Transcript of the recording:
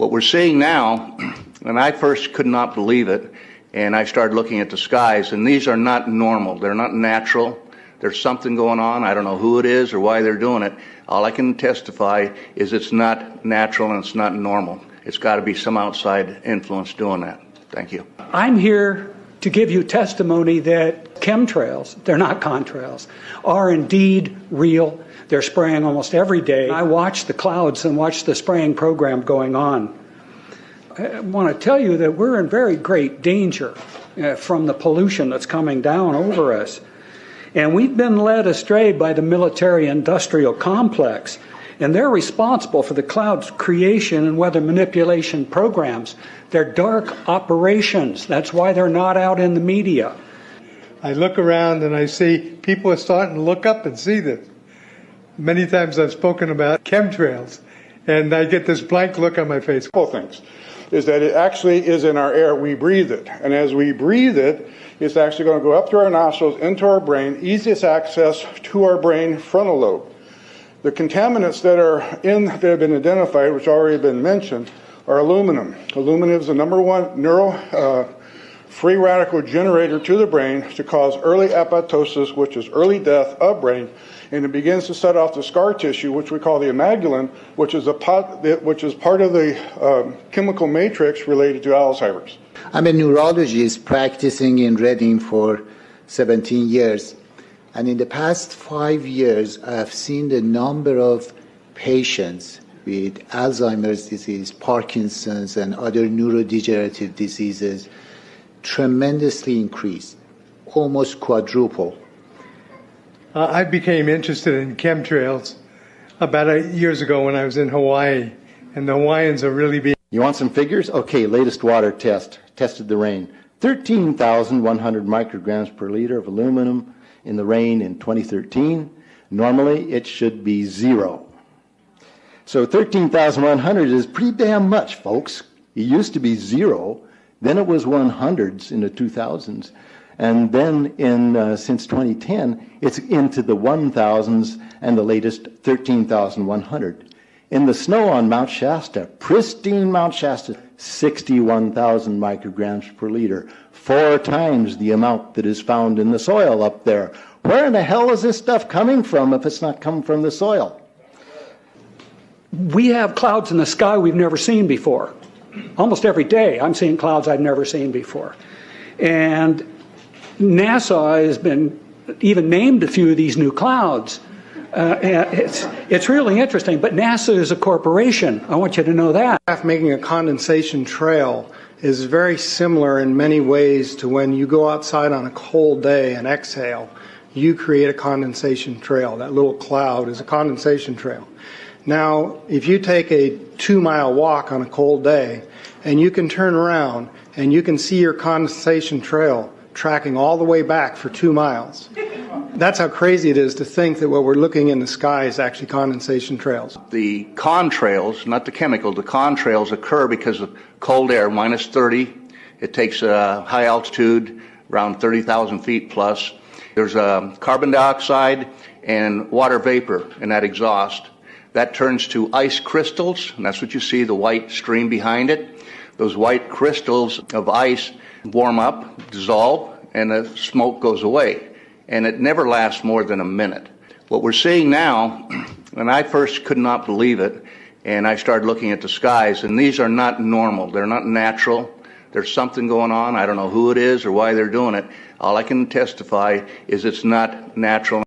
What we're seeing now, and I first could not believe it, and I started looking at the skies, and these are not normal. They're not natural. There's something going on. I don't know who it is or why they're doing it. All I can testify is it's not natural and it's not normal. It's got to be some outside influence doing that. Thank you. I'm here to give you testimony that chemtrails, they're not contrails, are indeed real. They're spraying almost every day. I watch the clouds and watch the spraying program going on. I want to tell you that we're in very great danger from the pollution that's coming down over us. And we've been led astray by the military-industrial complex, and they're responsible for the cloud's creation and weather manipulation programs. They're dark operations. That's why they're not out in the media. I look around and I see people are starting to look up and see this. Many times I've spoken about chemtrails, and I get this blank look on my face. Couple things is that it actually is in our air. We breathe it. And as we breathe it, it's actually going to go up through our nostrils, into our brain, easiest access to our brain frontal lobe. The contaminants that have been identified, which already been mentioned, are aluminum. Aluminum is the number one free radical generator to the brain to cause early apoptosis, which is early death of brain, and it begins to set off the scar tissue, which we call the amygdalin, which is part of the chemical matrix related to Alzheimer's. I'm a neurologist practicing in Reading for 17 years. And in the past 5 years, I have seen the number of patients with Alzheimer's disease, Parkinson's, and other neurodegenerative diseases tremendously increase, almost quadruple. I became interested in chemtrails about 8 years ago when I was in Hawaii, and the Hawaiians are really being... You want some figures? Okay, latest water tested the rain. 13,100 micrograms per liter of aluminum in the rain in 2013. Normally, it should be 0. So 13,100 is pretty damn much, folks. It used to be 0. Then it was 100s in the 2000s. And then since 2010, it's into the 1,000s and the latest 13,100. In the snow on Mount Shasta, pristine Mount Shasta, 61,000 micrograms per liter, 4 times the amount that is found in the soil up there. Where in the hell is this stuff coming from if it's not coming from the soil? We have clouds in the sky we've never seen before. Almost every day I'm seeing clouds I've never seen before. And NASA has been even named a few of these new clouds. It's really interesting, but NASA is a corporation. I want you to know that. Making a condensation trail is very similar in many ways to when you go outside on a cold day and exhale, you create a condensation trail. That little cloud is a condensation trail. Now, if you take a 2-mile walk on a cold day and you can turn around and you can see your condensation trail tracking all the way back for 2 miles. That's how crazy it is to think that what we're looking in the sky is actually condensation trails. The contrails, not the chemical, the contrails occur because of cold air, minus 30. It takes high altitude, around 30,000 feet plus. There's carbon dioxide and water vapor in that exhaust. That turns to ice crystals, and that's what you see, the white stream behind it. Those white crystals of ice warm up, dissolve, and the smoke goes away. And it never lasts more than a minute. What we're seeing now, and I first could not believe it, and I started looking at the skies, and these are not normal. They're not natural. There's something going on. I don't know who it is or why they're doing it. All I can testify is it's not natural